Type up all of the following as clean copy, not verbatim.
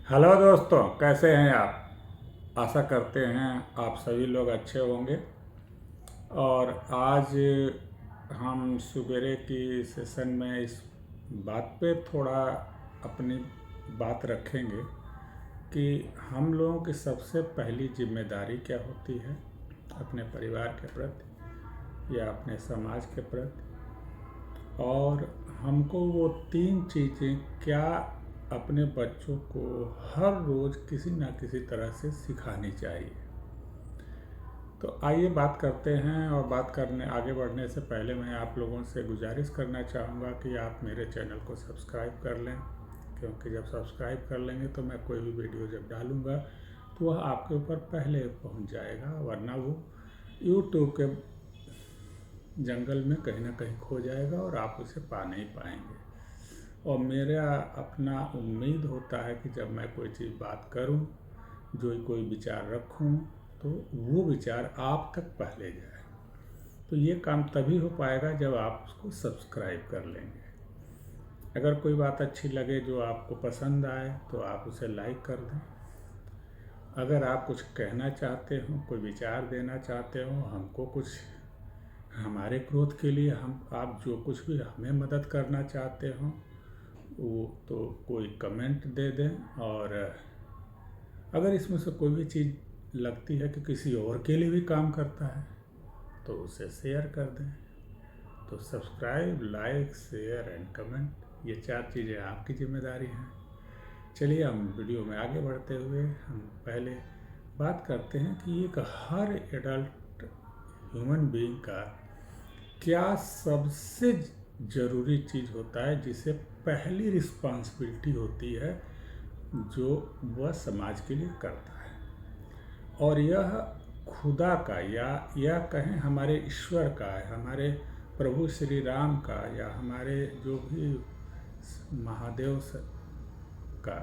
Hello दोस्तों, कैसे हैं आप। आशा करते हैं आप सभी लोग अच्छे होंगे। और आज हम सवेरे की सेशन में इस बात पे थोड़ा अपनी बात रखेंगे कि हम लोगों की सबसे पहली जिम्मेदारी क्या होती है अपने परिवार के प्रति या अपने समाज के प्रति, और हमको वो तीन चीज़ें क्या अपने बच्चों को हर रोज़ किसी ना किसी तरह से सिखानी चाहिए। तो आइए बात करते हैं। और बात करने आगे बढ़ने से पहले मैं आप लोगों से गुजारिश करना चाहूँगा कि आप मेरे चैनल को सब्सक्राइब कर लें, क्योंकि जब सब्सक्राइब कर लेंगे तो मैं कोई भी वीडियो जब डालूँगा तो वह आपके ऊपर पहले पहुँच जाएगा, वरना वो यूट्यूब के जंगल में कहीं ना कहीं खो जाएगा और आप उसे पा नहीं पाएंगे। और मेरा अपना उम्मीद होता है कि जब मैं कोई चीज़ बात करूं, जो कोई विचार रखूं, तो वो विचार आप तक पहले जाए। तो ये काम तभी हो पाएगा जब आप उसको सब्सक्राइब कर लेंगे। अगर कोई बात अच्छी लगे जो आपको पसंद आए तो आप उसे लाइक कर दें। अगर आप कुछ कहना चाहते हो, कोई विचार देना चाहते हो, हमको कुछ हमारे ग्रोथ के लिए हम आप जो कुछ भी हमें मदद करना चाहते हो वो तो कोई कमेंट दे दें। और अगर इसमें से कोई भी चीज़ लगती है कि किसी और के लिए भी काम करता है तो उसे शेयर कर दें। तो subscribe, like, share and comment, ये चार चीज़ें आपकी जिम्मेदारी हैं। चलिए हम वीडियो में आगे बढ़ते हुए हम पहले बात करते हैं कि एक हर एडल्ट ह्यूमन बीइंग का क्या सबसे ज़रूरी चीज़ होता है, जिसे पहली रिस्पॉन्सिबिलिटी होती है जो वह समाज के लिए करता है। और यह खुदा का या कहें हमारे ईश्वर का है, हमारे प्रभु श्री राम का, या हमारे जो भी महादेव का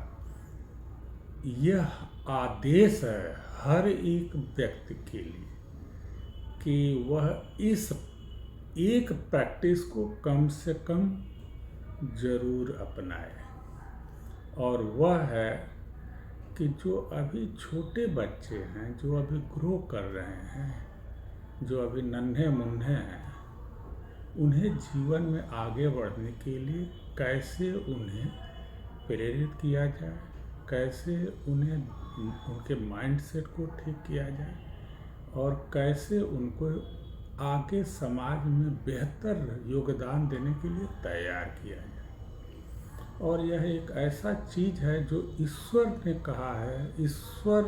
यह आदेश है हर एक व्यक्ति के लिए कि वह इस एक प्रैक्टिस को कम से कम ज़रूर अपनाए। और वह है कि जो अभी छोटे बच्चे हैं, जो अभी ग्रो कर रहे हैं, जो अभी नन्हे मुन्ने हैं, उन्हें जीवन में आगे बढ़ने के लिए कैसे उन्हें प्रेरित किया जाए, कैसे उन्हें उनके माइंडसेट को ठीक किया जाए, और कैसे उनको आगे समाज में बेहतर योगदान देने के लिए तैयार किया जाए। और यह एक ऐसा चीज़ है जो ईश्वर ने कहा है, ईश्वर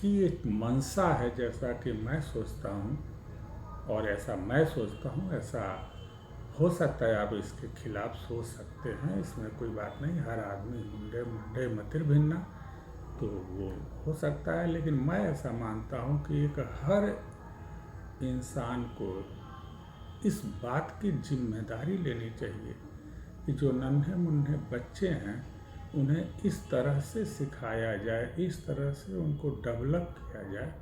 की एक मंशा है, जैसा कि मैं सोचता हूँ। और ऐसा मैं सोचता हूँ, ऐसा हो सकता है आप इसके खिलाफ सोच सकते हैं, इसमें कोई बात नहीं। हर आदमी मुंडे मुंडे मतिर भिन्ना, तो वो हो सकता है। लेकिन मैं ऐसा मानता हूँ कि एक हर इंसान को इस बात की जिम्मेदारी लेनी चाहिए कि जो नन्हे मुन्ने बच्चे हैं उन्हें इस तरह से सिखाया जाए, इस तरह से उनको डेवलप किया जाए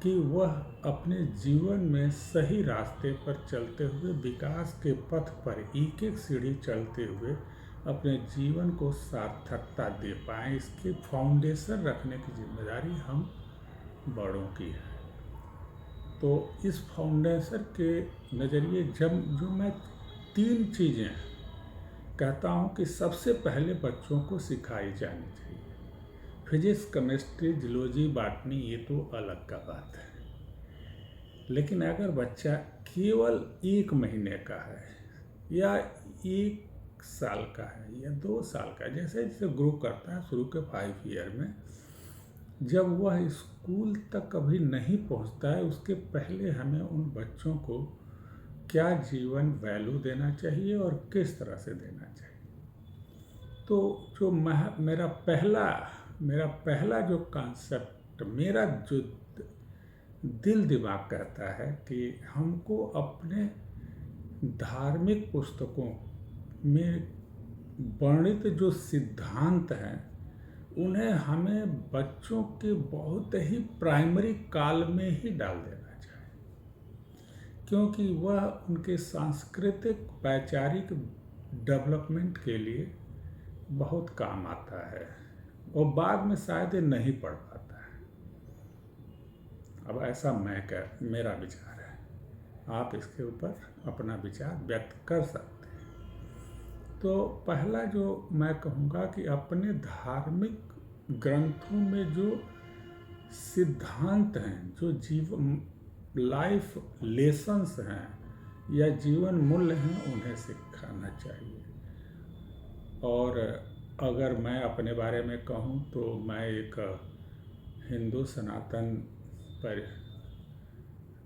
कि वह अपने जीवन में सही रास्ते पर चलते हुए, विकास के पथ पर एक एक सीढ़ी चलते हुए अपने जीवन को सार्थकता दे पाएँ। इसके फाउंडेशन रखने की जिम्मेदारी हम बड़ों की है। तो इस फाउंडेशन के नज़रिए जो मैं तीन चीज़ें कहता हूँ कि सबसे पहले बच्चों को सिखाई जानी चाहिए। फिजिक्स, केमिस्ट्री, जूलॉजी, बॉटनी, ये तो अलग का बात है। लेकिन अगर बच्चा केवल 1 महीने का है या 1 साल का है या 2 साल का, जैसे जैसे ग्रो करता है, शुरू के 5 ईयर में जब वह स्कूल तक कभी नहीं पहुंचता है, उसके पहले हमें उन बच्चों को क्या जीवन वैल्यू देना चाहिए और किस तरह से देना चाहिए। तो जो मेरा पहला जो कॉन्सेप्ट, मेरा जो दिल दिमाग कहता है कि हमको अपने धार्मिक पुस्तकों में वर्णित जो सिद्धांत हैं उन्हें हमें बच्चों के बहुत ही प्राइमरी काल में ही डाल देना चाहिए, क्योंकि वह उनके सांस्कृतिक वैचारिक डेवलपमेंट के लिए बहुत काम आता है और बाद में शायद ये नहीं पढ़ पाता है। अब ऐसा मेरा विचार है, आप इसके ऊपर अपना विचार व्यक्त कर सकते हैं। तो पहला जो मैं कहूँगा कि अपने धार्मिक ग्रंथों में जो सिद्धांत हैं, जो जीवन लाइफ लेसन्स हैं या जीवन मूल्य हैं, उन्हें सिखाना चाहिए। और अगर मैं अपने बारे में कहूँ तो मैं एक हिंदू सनातन पर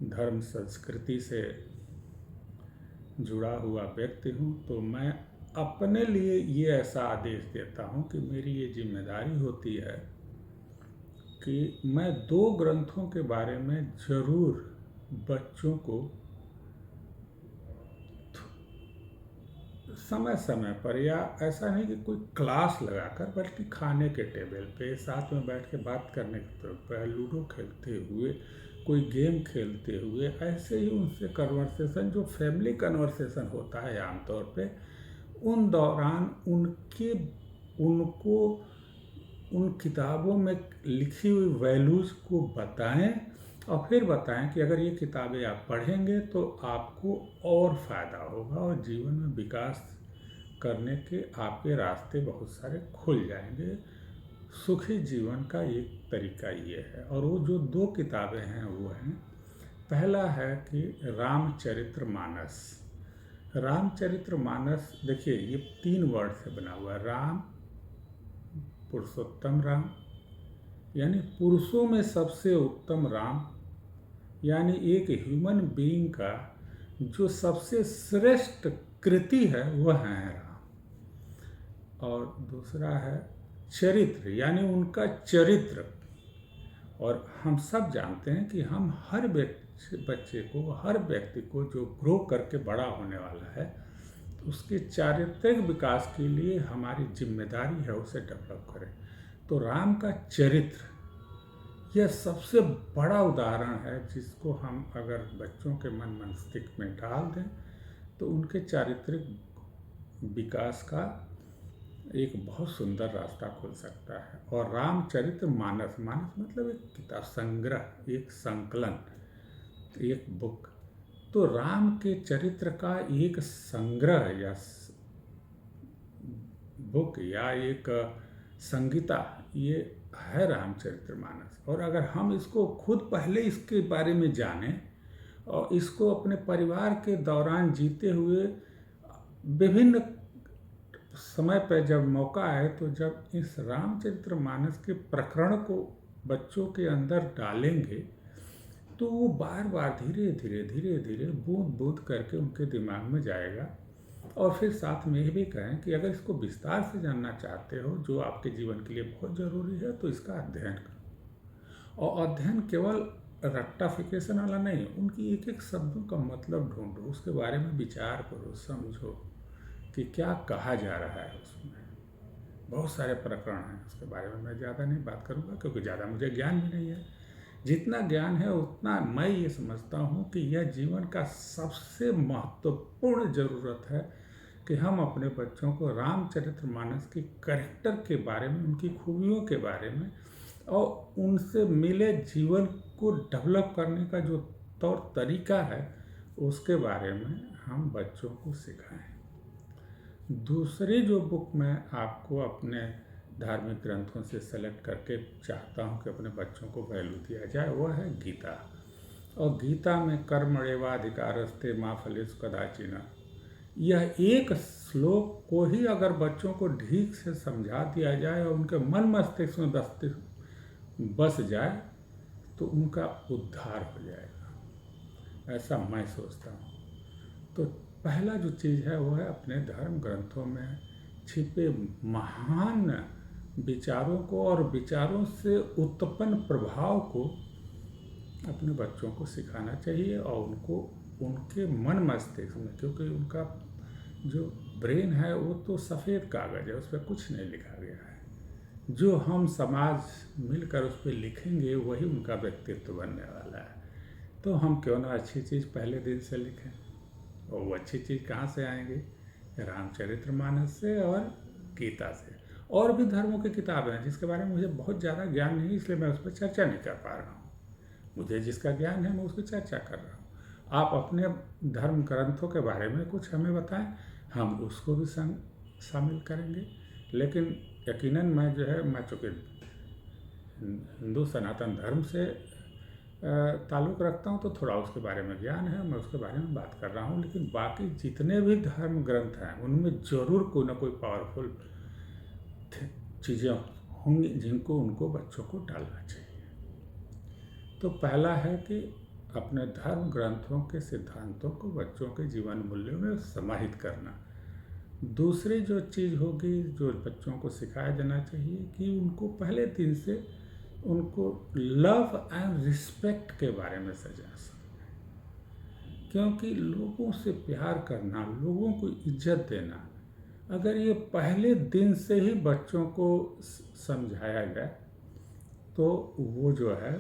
धर्म संस्कृति से जुड़ा हुआ व्यक्ति हूँ। तो मैं अपने लिए ये ऐसा आदेश देता हूँ कि मेरी ये जिम्मेदारी होती है कि मैं 2 ग्रंथों के बारे में ज़रूर बच्चों को समय समय पर, या ऐसा नहीं कि कोई क्लास लगाकर, बल्कि खाने के टेबल पे साथ में बैठ के बात करने के तौर पर, लूडो खेलते हुए, कोई गेम खेलते हुए, ऐसे ही उनसे कन्वर्सेशन, जो फैमिली कन्वर्सेशन होता है आमतौर पे, उन दौरान उनको उन किताबों में लिखी हुई वैल्यूज़ को बताएं और फिर बताएं कि अगर ये किताबें आप पढ़ेंगे तो आपको और फ़ायदा होगा और जीवन में विकास करने के आपके रास्ते बहुत सारे खुल जाएंगे। सुखी जीवन का एक तरीका ये है। और वो जो 2 किताबें हैं वो हैं, पहला है कि रामचरितमानस। रामचरितमानस देखिए, ये 3 वर्ड से बना हुआ है। राम, पुरुषोत्तम राम, यानी पुरुषों में सबसे उत्तम राम, यानी एक ह्यूमन बीइंग का जो सबसे श्रेष्ठ कृति है वह है राम। और दूसरा है चरित्र, यानी उनका चरित्र। और हम सब जानते हैं कि हम हर बच्चे को, हर व्यक्ति को जो ग्रो करके बड़ा होने वाला है, तो उसके चारित्रिक विकास के लिए हमारी जिम्मेदारी है उसे डेवलप करें। तो राम का चरित्र यह सबसे बड़ा उदाहरण है, जिसको हम अगर बच्चों के मन मस्तिष्क में डाल दें तो उनके चारित्रिक विकास का एक बहुत सुंदर रास्ता खुल सकता है। और रामचरितमानस, मानस मतलब एक किताब, संग्रह, एक संकलन, एक बुक। तो राम के चरित्र का एक संग्रह या बुक या एक संगीता, ये है रामचरितमानस। और अगर हम इसको खुद पहले इसके बारे में जानें और इसको अपने परिवार के दौरान जीते हुए विभिन्न समय पर जब मौका आए, तो जब इस रामचरितमानस के प्रकरण को बच्चों के अंदर डालेंगे तो वो बार बार धीरे धीरे बूंद बूंद करके उनके दिमाग में जाएगा। और फिर साथ में ये भी कहें कि अगर इसको विस्तार से जानना चाहते हो, जो आपके जीवन के लिए बहुत ज़रूरी है, तो इसका अध्ययन करो। और अध्ययन केवल रट्टाफिकेशन वाला नहीं, उनकी एक एक शब्दों का मतलब ढूंढो, उसके बारे में विचार करो, समझो कि क्या कहा जा रहा है उसमें। बहुत सारे प्रकरण हैं, उसके बारे में मैं ज़्यादा नहीं बात करूँगा क्योंकि ज़्यादा मुझे ज्ञान भी नहीं है। जितना ज्ञान है उतना मैं ये समझता हूँ कि यह जीवन का सबसे महत्वपूर्ण ज़रूरत है कि हम अपने बच्चों को रामचरितमानस की कैरेक्टर के बारे में, उनकी खूबियों के बारे में और उनसे मिले जीवन को डेवलप करने का जो तौर तरीका है, उसके बारे में हम बच्चों को सिखाएं। दूसरी जो बुक मैं आपको अपने धार्मिक ग्रंथों से सेलेक्ट करके चाहता हूँ कि अपने बच्चों को वैल्यू दिया जाए, वह है गीता। और गीता में कर्मण्येवाधिकारस्ते मा फलेषु कदाचन, यह एक श्लोक को ही अगर बच्चों को ठीक से समझा दिया जाए और उनके मन मस्तिष्क में बस जाए तो उनका उद्धार हो जाएगा, ऐसा मैं सोचता हूँ। तो पहला जो चीज़ है वो है अपने धर्म ग्रंथों में छिपे महान विचारों को और विचारों से उत्पन्न प्रभाव को अपने बच्चों को सिखाना चाहिए और उनको उनके मन मस्तिष्क में, क्योंकि उनका जो ब्रेन है वो तो सफ़ेद कागज़ है, उस पर कुछ नहीं लिखा गया है। जो हम समाज मिलकर उस पर लिखेंगे वही उनका व्यक्तित्व बनने वाला है। तो हम क्यों ना अच्छी चीज़ पहले दिन से लिखें, और वो अच्छी चीज़ कहाँ से आएंगी? रामचरितमानस से और गीता से। और भी धर्मों की किताबें हैं जिसके बारे में मुझे बहुत ज़्यादा ज्ञान नहीं, इसलिए मैं उस पर चर्चा नहीं कर पा रहा हूँ। मुझे जिसका ज्ञान है मैं उसकी चर्चा कर रहा हूँ। आप अपने धर्म ग्रंथों के बारे में कुछ हमें बताएं, हम उसको भी शामिल करेंगे। लेकिन यकीनन मैं जो है, मैं चूँकि हिंदू सनातन धर्म से ताल्लुक़ रखता हूँ तो थोड़ा उसके बारे में ज्ञान है, मैं उसके बारे में बात कर रहा हूँ। लेकिन बाकी जितने भी धर्म ग्रंथ हैं उनमें ज़रूर कोई ना कोई पावरफुल चीज़ें होंगी जिनको उनको बच्चों को डालना चाहिए। तो पहला है कि अपने धर्म ग्रंथों के सिद्धांतों को बच्चों के जीवन मूल्यों में समाहित करना। दूसरी जो चीज़ होगी जो बच्चों को सिखाया जाना चाहिए कि उनको पहले दिन से उनको लव एंड रिस्पेक्ट के बारे में समझाएं, क्योंकि लोगों से प्यार करना, लोगों को इज्जत देना, अगर ये पहले दिन से ही बच्चों को समझाया जाए तो वो जो है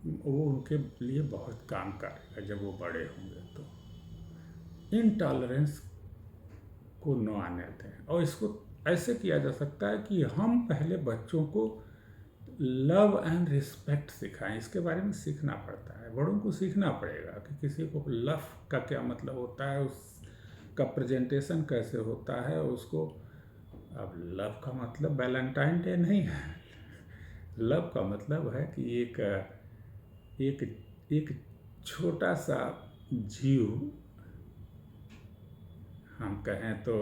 वो उनके लिए बहुत काम करेगा जब वो बड़े होंगे। तो इनटॉलरेंस को न आने दें। और इसको ऐसे किया जा सकता है कि हम पहले बच्चों को लव एंड रिस्पेक्ट सिखाएं। इसके बारे में सीखना पड़ता है, बड़ों को सीखना पड़ेगा कि किसी को लव का क्या मतलब होता है, उसका प्रेजेंटेशन कैसे होता है उसको। अब लव का मतलब वैलेंटाइन डे नहीं है। लव का मतलब है कि एक छोटा सा जीव, हम कहें तो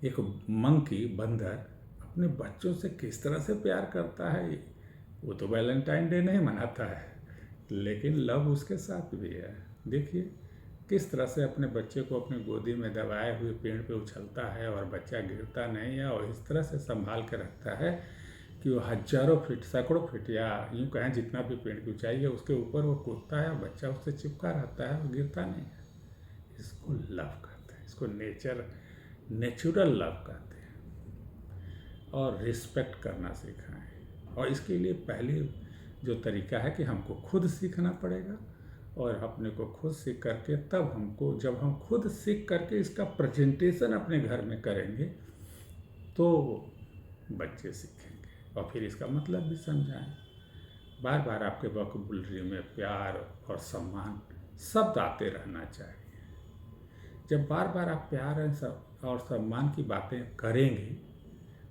एक मंकी, बंदर अपने बच्चों से किस तरह से प्यार करता है। वो तो वैलेंटाइन डे नहीं मनाता है, लेकिन लव उसके साथ भी है। देखिए किस तरह से अपने बच्चे को अपनी गोदी में दबाए हुए पेड़ पे उछलता है और बच्चा गिरता नहीं है, और इस तरह से संभाल के रखता है कि वो हजारों फीट, सैकड़ों फीट या यूँ कहें जितना भी पेड़ की ऊंचाई है उसके ऊपर वो कूदता है, बच्चा उससे चिपका रहता है, वो गिरता नहीं है। इसको लव कहते हैं, इसको नेचुरल लव कहते हैं। और रिस्पेक्ट करना सिखाएं। और इसके लिए पहले जो तरीका है कि हमको खुद सीखना पड़ेगा, और अपने को खुद सीख करके तब हमको, जब हम खुद सीख करके इसका प्रेजेंटेशन अपने घर में करेंगे तो बच्चे सीखेंगे और फिर इसका मतलब भी समझाएं। बार बार आपके वोकैबुलरी में प्यार और सम्मान शब्द आते रहना चाहिए। जब बार बार आप प्यार और सम्मान की बातें करेंगे,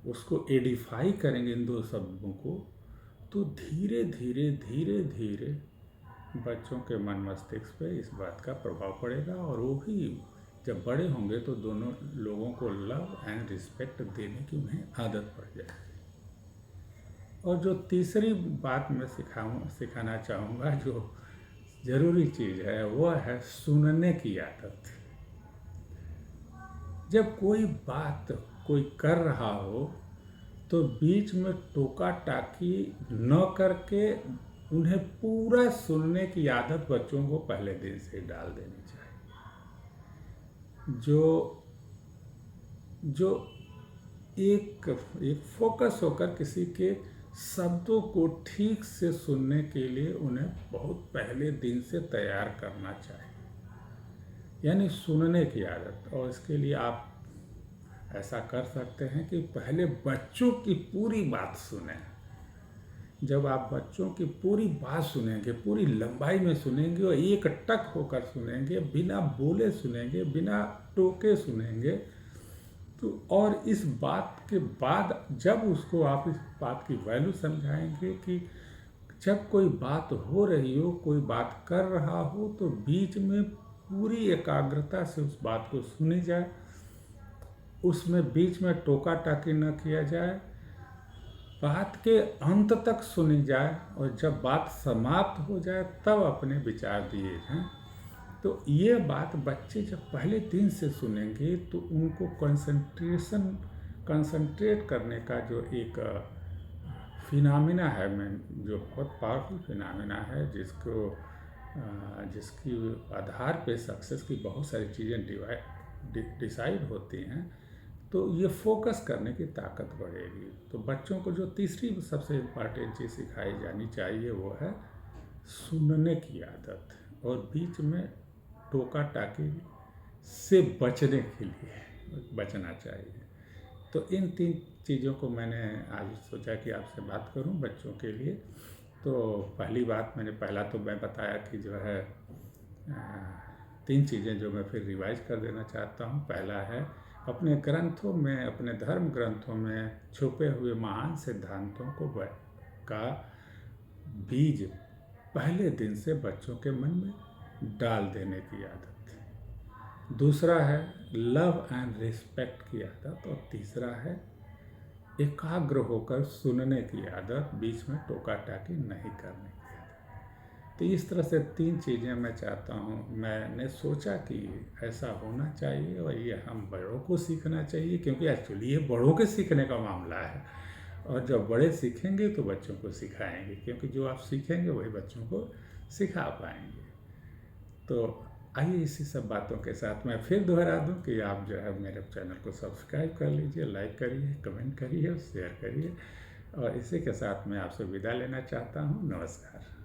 उसको एडिफाई करेंगे इन दो शब्दों को, तो धीरे धीरे धीरे धीरे बच्चों के मन मस्तिष्क पे इस बात का प्रभाव पड़ेगा, और वो भी जब बड़े होंगे तो दोनों लोगों को लव एंड रिस्पेक्ट देने की उन्हें आदत पड़ जाएगी। और जो तीसरी बात मैं सिखाना चाहूँगा, जो ज़रूरी चीज़ है, वो है सुनने की आदत। जब कोई बात कोई कर रहा हो तो बीच में टोका टाकी न करके उन्हें पूरा सुनने की आदत बच्चों को पहले दिन से डाल देनी चाहिए। जो एक फोकस होकर किसी के शब्दों को ठीक से सुनने के लिए उन्हें बहुत पहले दिन से तैयार करना चाहिए, यानी सुनने की आदत। और इसके लिए आप ऐसा कर सकते हैं कि पहले बच्चों की पूरी बात सुनें। जब आप बच्चों की पूरी बात सुनेंगे, पूरी लंबाई में सुनेंगे और एक टक होकर सुनेंगे, बिना बोले सुनेंगे, बिना टोके सुनेंगे, तो और इस बात के बाद जब उसको आप इस बात की वैल्यू समझाएंगे कि जब कोई बात हो रही हो, कोई बात कर रहा हो, तो बीच में पूरी एकाग्रता से उस बात को सुनी जाए, उसमें बीच में टोका टाकी न किया जाए, बात के अंत तक सुनी जाए, और जब बात समाप्त हो जाए तब अपने विचार दिए जाएं। तो ये बात बच्चे जब पहले दिन से सुनेंगे तो उनको कंसंट्रेट करने का जो एक फिनोमेना है, जो बहुत पावरफुल फिनोमेना है, जिसकी आधार पे सक्सेस की बहुत सारी चीज़ें डिसाइड होती हैं, तो ये फोकस करने की ताकत बढ़ेगी। तो बच्चों को जो तीसरी सबसे इम्पॉर्टेंट चीज़ सिखाई जानी चाहिए वो है सुनने की आदत, और बीच में टोका टाकी से बचने के लिए बचना चाहिए। तो इन 3 चीज़ों को मैंने आज सोचा कि आपसे बात करूं बच्चों के लिए। तो पहली बात पहला तो मैं बताया कि जो है 3 चीज़ें जो मैं फिर रिवाइज़ कर देना चाहता हूँ। पहला है अपने ग्रंथों में, अपने धर्म ग्रंथों में छुपे हुए महान सिद्धांतों को का बीज पहले दिन से बच्चों के मन में डाल देने की आदत। दूसरा है लव एंड रिस्पेक्ट की आदत। और तीसरा है एकाग्र होकर सुनने की आदत, बीच में टोका टाकी नहीं करने की आदत। तो इस तरह से 3 चीज़ें मैं चाहता हूँ। मैंने सोचा कि ऐसा होना चाहिए और ये हम बड़ों को सीखना चाहिए, क्योंकि एक्चुअली ये बड़ों के सीखने का मामला है। और जब बड़े सीखेंगे तो बच्चों को सिखाएंगे, क्योंकि जो आप सीखेंगे वही बच्चों को सिखा पाएंगे। तो आइए इसी सब बातों के साथ मैं फिर दोहरा दूं कि आप जो है मेरे चैनल को सब्सक्राइब कर लीजिए, लाइक करिए, कमेंट करिए और शेयर करिए। और इसी के साथ मैं आपसे विदा लेना चाहता हूं। नमस्कार।